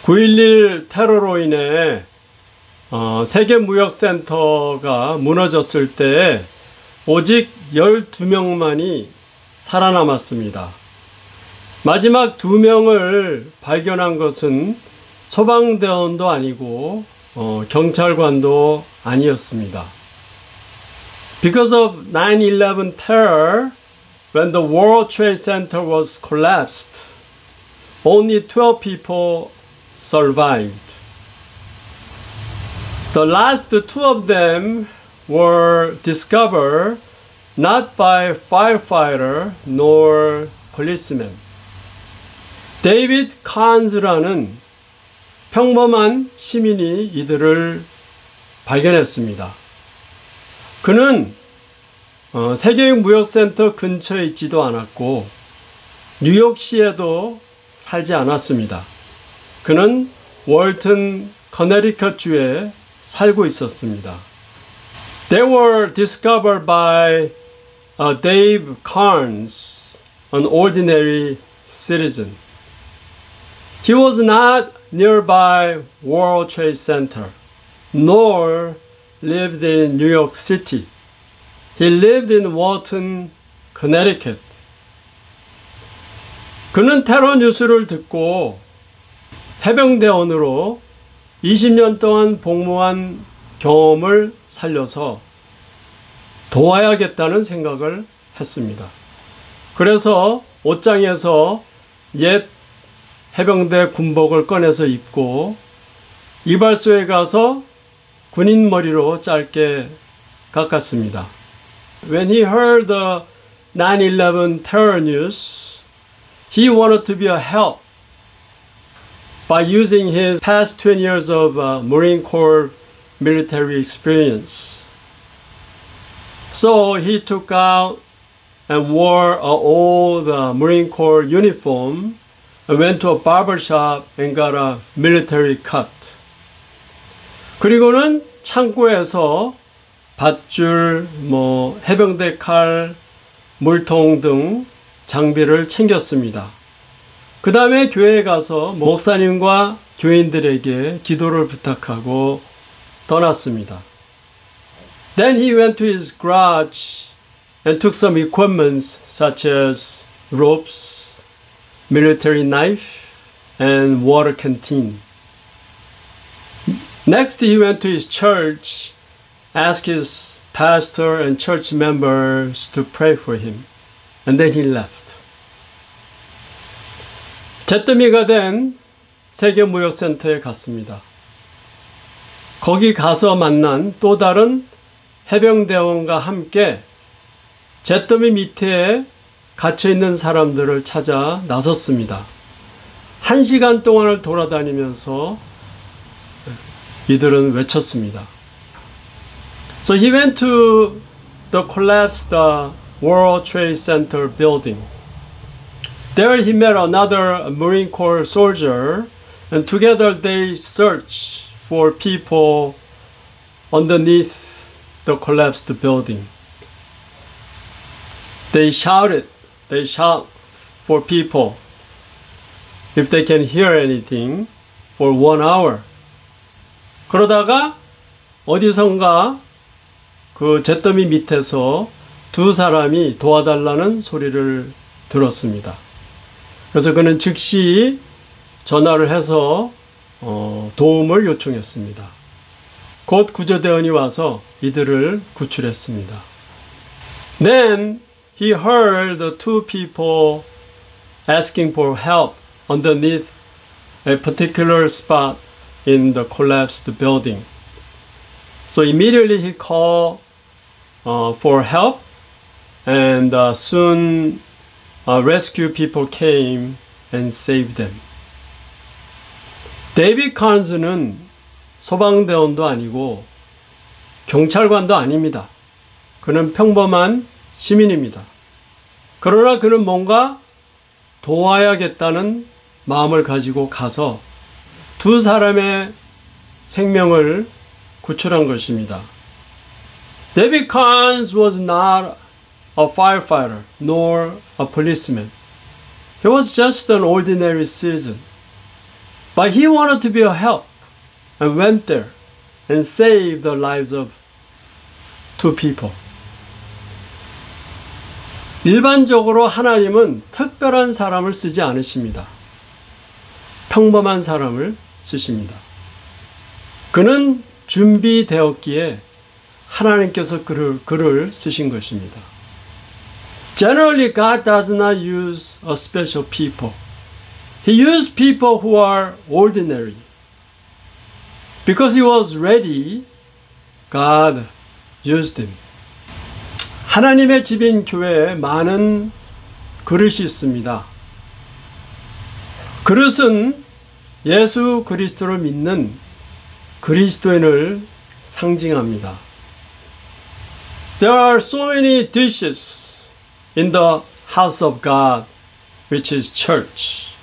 9.11 테러로 인해 세계무역센터가 무너졌을 때 오직 12명만이 살아남았습니다. 마지막 2명을 발견한 것은 소방대원도 아니고 경찰관도 아니었습니다. Because of 9/11 terror, when the World Trade Center was collapsed, only 12 people survived. The last 2 of them were discovered not by firefighter nor policemen. 데이비드 칸즈라는 평범한 시민이 이들을 발견했습니다. 그는 세계무역센터 근처에 있지도 않았고 뉴욕시에도 살지 않았습니다. 그는 월튼 커네리컷주에 살고 있었습니다. They were discovered by Dave Carnes, an ordinary citizen. He was not nearby World Trade Center, nor lived in New York City. He lived in Walton, Connecticut. 그는 테러 뉴스를 듣고 해병대원으로 20년 동안 복무한 경험을 살려서 도와야겠다는 생각을 했습니다. 그래서 옷장에서 옛 해병대 군복을 꺼내서 입고 이발소에 가서 군인 머리로 짧게 깎았습니다. When he heard the 9/11 terror news, he wanted to be a help by using his past 20 years of Marine Corps military experience. So he took out and wore an old Marine Corps uniform and went to a barber shop and got a military cut. 그리고는 창고에서 밧줄, 해병대 칼, 물통 등 장비를 챙겼습니다. 그 다음에 교회에 가서 목사님과 교인들에게 기도를 부탁하고 떠났습니다. Then he went to his garage and took some equipments such as ropes, military knife, and water canteen. Next, he went to his church, asked his pastor and church members to pray for him, and then he left. 잿더미가 된 세계무역센터에 갔습니다. 거기 가서 만난 또 다른 해병대원과 함께 잿더미 밑에 갇혀있는 사람들을 찾아 나섰습니다. 1시간 동안을 돌아다니면서 이들은 외쳤습니다. So he went to the collapsed World Trade Center building. There he met another Marine Corps soldier, and together they searched for people underneath the collapsed building. They shout for people if they can hear anything for 1 hour. 그러다가 어디선가 그 잿더미 밑에서 2 사람이 도와달라는 소리를 들었습니다. 그래서 그는 즉시 전화를 해서 도움을 요청했습니다. 곧 구조대원이 와서 이들을 구출했습니다. Then he heard the 2 people asking for help underneath a particular spot in the collapsed building. So immediately he called for help, and soon rescue people came and saved them. 데이비드 칸즈는 소방대원도 아니고 경찰관도 아닙니다. 그는 평범한 시민입니다. 그러나 그는 뭔가 도와야겠다는 마음을 가지고 가서 2 사람의 생명을 구출한 것입니다. David Carnes was not a firefighter nor a policeman. He was just an ordinary citizen. But he wanted to be a help and went there and saved the lives of two people. 일반적으로 하나님은 특별한 사람을 쓰지 않으십니다. 평범한 사람을 쓰십니다. 그는 준비되었기에 하나님께서 그를 쓰신 것입니다. Generally, God does not use a special people. He used people who are ordinary. Because he was ready, God used him. 하나님의 집인 교회에 많은 그릇이 있습니다. 그릇은 예수 그리스도를 믿는 그리스도인을 상징합니다. There are so many dishes in the house of God, which is church.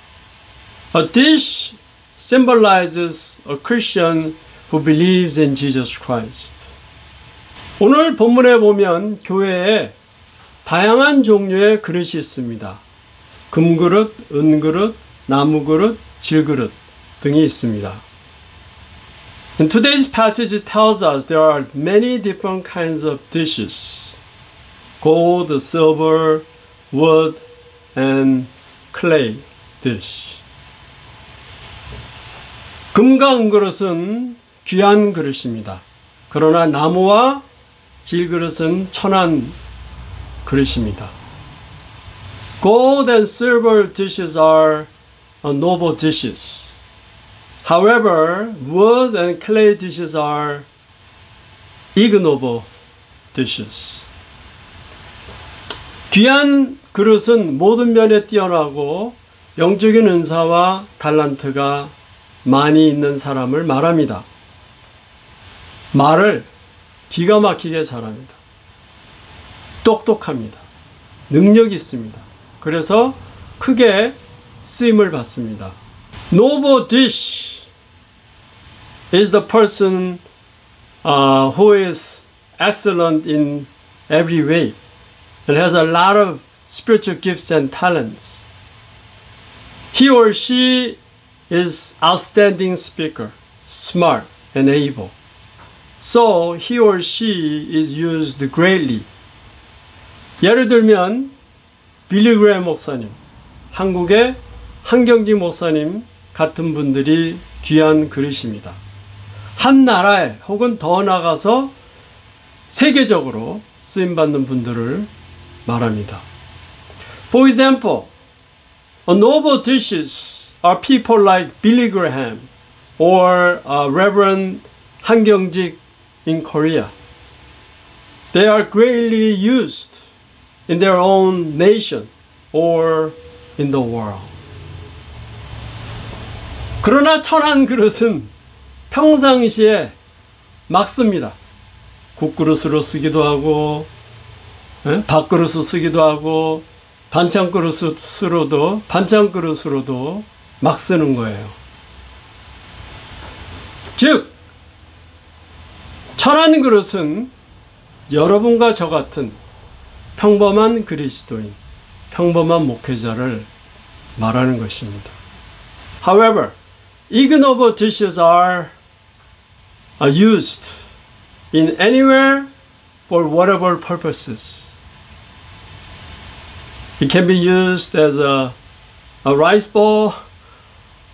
A dish symbolizes a Christian who believes in Jesus Christ. 오늘 본문에 보면 교회에 다양한 종류의 그릇이 있습니다. 금그릇, 은그릇, 나무그릇, 질그릇 등이 있습니다. And today's passage tells us there are many different kinds of dishes. Gold, silver, wood, and clay dish. 금과 은그릇은 귀한 그릇입니다. 그러나 나무와 질그릇은 천한 그릇입니다. Gold and silver dishes are noble dishes. However, wood and clay dishes are ignoble dishes. 귀한 그릇은 모든 면에 뛰어나고 영적인 은사와 달란트가 많이 있는 사람을 말합니다. 말을 기가 막히게 잘합니다. 똑똑합니다. 능력이 있습니다. 그래서 크게 쓰임을 받습니다. Noble dish is the person who is excellent in every way and has a lot of spiritual gifts and talents. He or she is outstanding speaker, smart and able. So he or she is used greatly. 예를 들면 빌리 그레이엄 목사님, 한국의 한경직 목사님 같은 분들이 귀한 그릇입니다. 한 나라에 혹은 더 나가서 세계적으로 쓰임받는 분들을 말합니다. For example, a noble dishes are people like Billy Graham or Reverend 한경직 in Korea. They are greatly used in their own nation or in the world. 그러나 천한 그릇은 평상시에 막 씁니다. 국그릇으로 쓰기도 하고 밥그릇으로 쓰기도 하고 반찬그릇으로도 막 쓰는 거예요. 즉 천한 그릇은 여러분과 저 같은 평범한 그리스도인, 평범한 목회자를 말하는 것입니다. However, ignoble dishes are used in anywhere for whatever purposes. It can be used as a rice bowl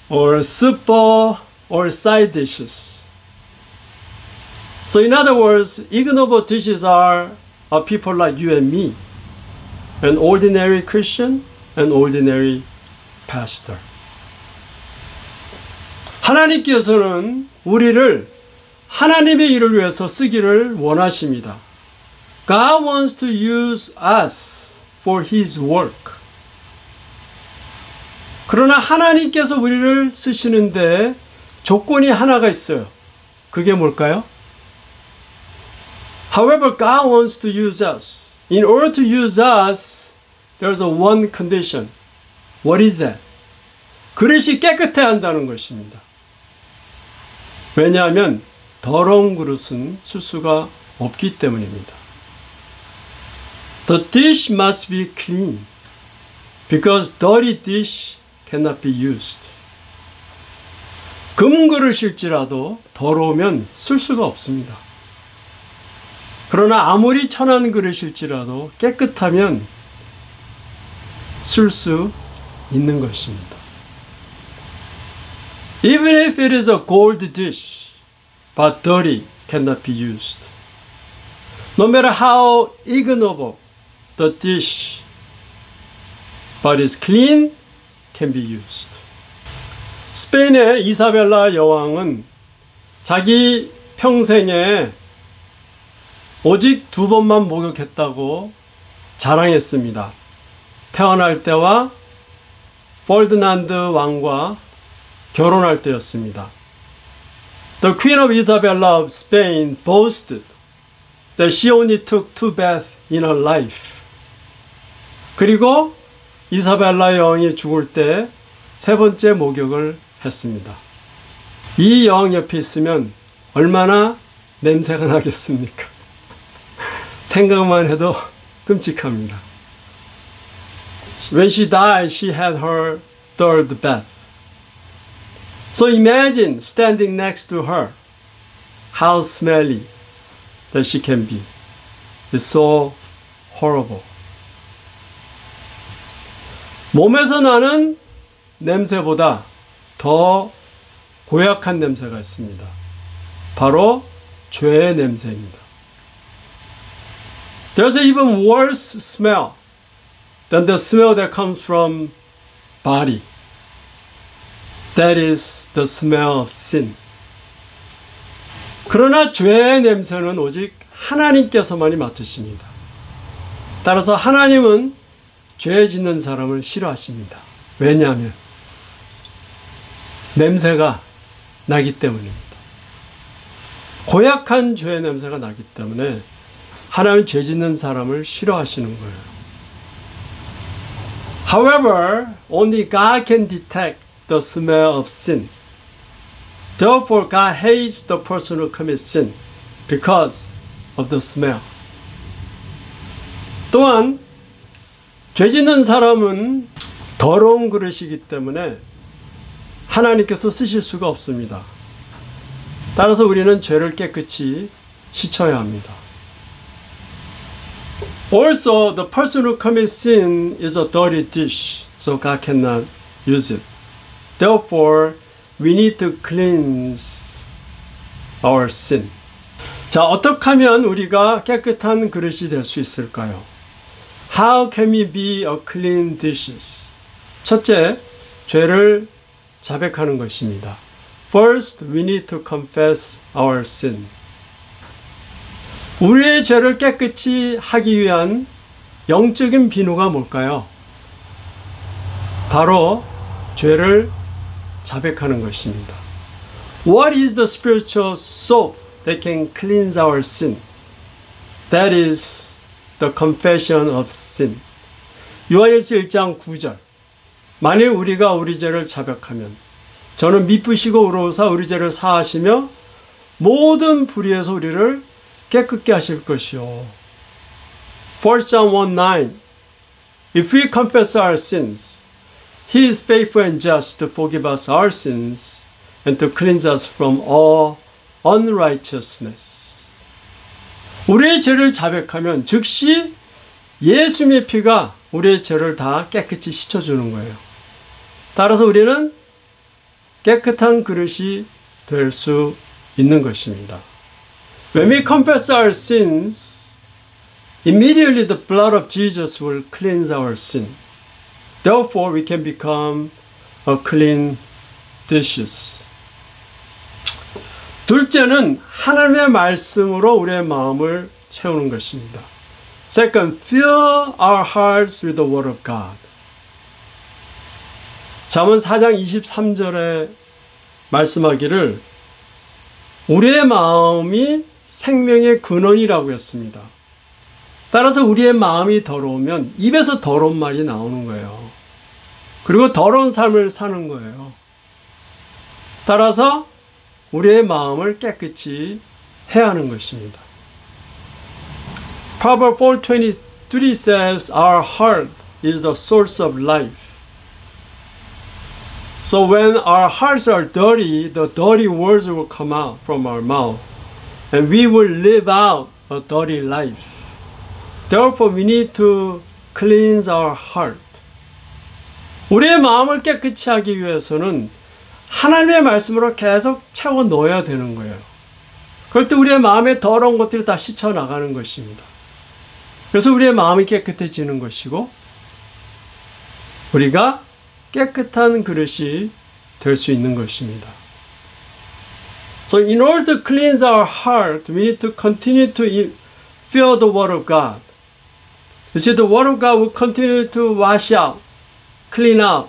or a soup bowl or side dishes. So in other words, ignoble dishes are people like you and me, an ordinary Christian, an ordinary pastor. 하나님께서는 우리를 하나님의 일을 위해서 쓰기를 원하십니다. God wants to use us for His work. 그러나 하나님께서 우리를 쓰시는데 조건이 하나가 있어요. 그게 뭘까요? However, God wants to use us. In order to use us, there's a one condition. What is that? 그릇이 깨끗해야 한다는 것입니다. 왜냐하면 더러운 그릇은 쓸 수가 없기 때문입니다. The dish must be clean, because dirty dish cannot be used. 금그릇일지라도 더러우면 쓸 수가 없습니다. 그러나 아무리 천한 그릇일지라도 깨끗하면 쓸 수 있는 것입니다. Even if it is a gold dish, but dirty cannot be used. No matter how ignoble the dish, but is clean, can be used. 스페인의 이사벨라 여왕은 자기 평생에 오직 2번만 목욕했다고 자랑했습니다. 태어날 때와 퍼디난드 왕과 결혼할 때였습니다. The Queen of Isabella of Spain boasted that she only took 2 baths in her life. 그리고 이사벨라 여왕이 죽을 때 3번째 목욕을 했습니다. 이 여왕 옆에 있으면 얼마나 냄새가 나겠습니까? 생각만 해도 끔찍합니다. When she died, she had her 3rd bath. So imagine standing next to her, how smelly that she can be. It's so horrible. 몸에서 나는 냄새보다 더 고약한 냄새가 있습니다. 바로 죄의 냄새입니다. There's an even worse smell than the smell that comes from body. That is the smell of sin. 그러나 죄의 냄새는 오직 하나님께서만이 맡으십니다. 따라서 하나님은 죄 짓는 사람을 싫어하십니다. 왜냐하면 냄새가 나기 때문입니다. 고약한 죄의 냄새가 나기 때문에 하나님 죄 짓는 사람을 싫어하시는 거예요. However, only God can detect the smell of sin. Therefore, God hates the person who commits sin because of the smell. 또한 죄 짓는 사람은 더러운 그릇이기 때문에 하나님께서 쓰실 수가 없습니다. 따라서 우리는 죄를 깨끗이 씻어야 합니다. Also, the person who commits sin is a dirty dish, so God cannot use it. Therefore, we need to cleanse our sin. 자, 어떻게 하면 우리가 깨끗한 그릇이 될 수 있을까요? How can we be a clean dishes? 첫째, 죄를 자백하는 것입니다. First, we need to confess our sin. 우리의 죄를 깨끗이 하기 위한 영적인 비누가 뭘까요? 바로 죄를 자백하는 것입니다. What is the spiritual soap that can cleanse our sin? That is the confession of sin. 요한일서 1장 9절. 만일 우리가 우리 죄를 자백하면 저는 미쁘시고 의로우사 우리 죄를 사하시며 모든 불의에서 우리를 깨끗게 하실 것이요. 1 John 1:9 If we confess our sins, He is faithful and just to forgive us our sins and to cleanse us from all unrighteousness. 우리의 죄를 자백하면 즉시 예수님의 피가 우리의 죄를 다 깨끗이 씻어주는 거예요. 따라서 우리는 깨끗한 그릇이 될 수 있는 것입니다. When we confess our sins, immediately the blood of Jesus will cleanse our sin. Therefore, we can become a clean dishes. 둘째는 하나님의 말씀으로 우리의 마음을 채우는 것입니다. Second, fill our hearts with the word of God. 잠언 4장 23절에 말씀하기를 우리의 마음이 생명의 근원이라고 했습니다. 따라서 우리의 마음이 더러우면 입에서 더러운 말이 나오는 거예요. 그리고 더러운 삶을 사는 거예요. 따라서 우리의 마음을 깨끗이 해야 하는 것입니다. Proverbs 4:23 says, Our heart is the source of life. So when our hearts are dirty, the dirty words will come out from our mouth, and we will live out a dirty life. Therefore, we need to cleanse our heart. 우리의 마음을 깨끗이 하기 위해서는 하나님의 말씀으로 계속 채워 넣어야 되는 거예요. 그럴 때 우리의 마음에 더러운 것들이 다 씻어 나가는 것입니다. 그래서 우리의 마음이 깨끗해지는 것이고 우리가 깨끗한 그릇이 될 수 있는 것입니다. So in order to cleanse our heart, we need to continue to fear the Word of God. You see, the Word of God will continue to wash out, clean out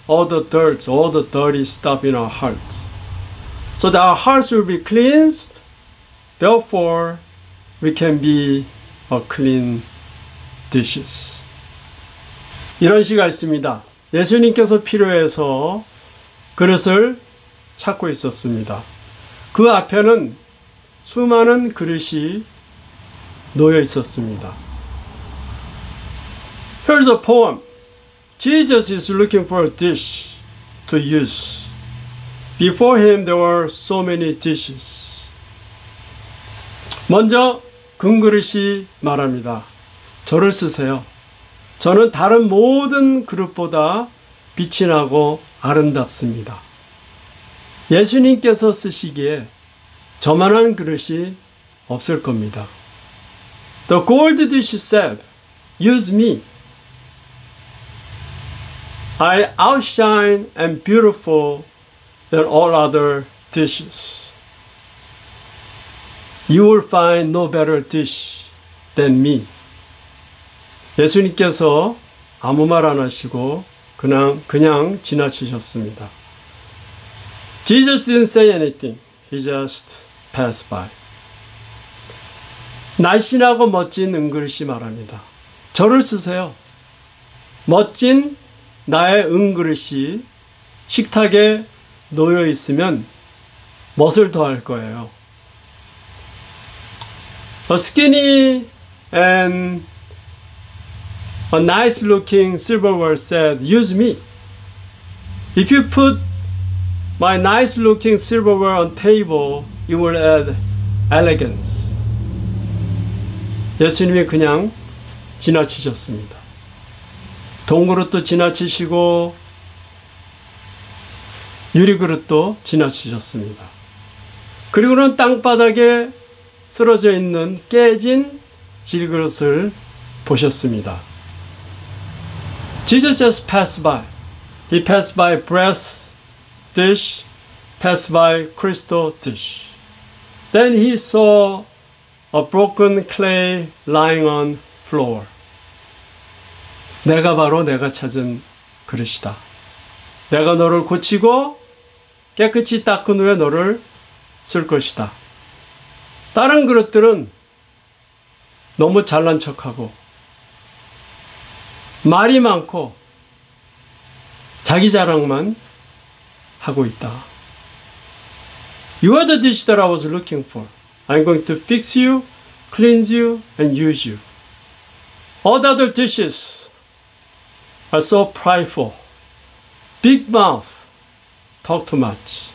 all the dirt, all the dirty stuff in our hearts. So that our hearts will be cleansed. Therefore, we can be a clean dishes. 이런 시가 있습니다. 예수님께서 필요해서 그릇을 찾고 있었습니다. 그 앞에는 수많은 그릇이 놓여 있었습니다. Here's a poem. Jesus is looking for a dish to use. Before him there were so many dishes. 먼저 금그릇이 말합니다. 저를 쓰세요. 저는 다른 모든 그릇보다 빛이 나고 아름답습니다. 예수님께서 쓰시기에 저만한 그릇이 없을 겁니다. The gold dish said, use me. I outshine and beautiful than all other dishes. You will find no better dish than me. 예수님께서 아무 말 안 하시고 그냥 지나치셨습니다. Jesus didn't say anything. He just passed by. 날씬하고 멋진 은그릇이 말합니다. 저를 쓰세요. 멋진 나의 은그릇이 식탁에 놓여 있으면 멋을 더할 거예요. A skinny and a nice looking silverware said, use me. If you put my nice looking silverware on table, you will add elegance. 예수님이 그냥 지나치셨습니다. 동그릇도 지나치시고 유리그릇도 지나치셨습니다. 그리고는 땅바닥에 쓰러져 있는 깨진 질그릇을 보셨습니다. Jesus just passed by. He passed by brass dish, passed by crystal dish. Then he saw a broken clay lying on floor. 내가 바로 내가 찾은 그릇이다. 내가 너를 고치고 깨끗이 닦은 후에 너를 쓸 것이다. 다른 그릇들은 너무 잘난 척하고 말이 많고 자기 자랑만 하고 있다. You are the dish that I was looking for. I'm going to fix you, cleanse you, and use you. All the other dishes are so prideful. Big mouth, talk too much.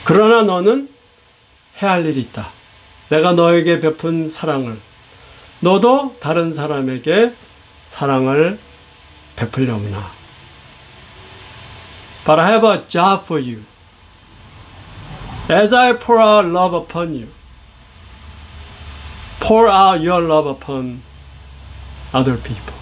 그러나 너는 해야 할 일이 있다. 내가 너에게 베푼 사랑을 너도 다른 사람에게 사랑을 베풀려무나. But I have a job for you. As I pour out love upon you, pour out your love upon other people.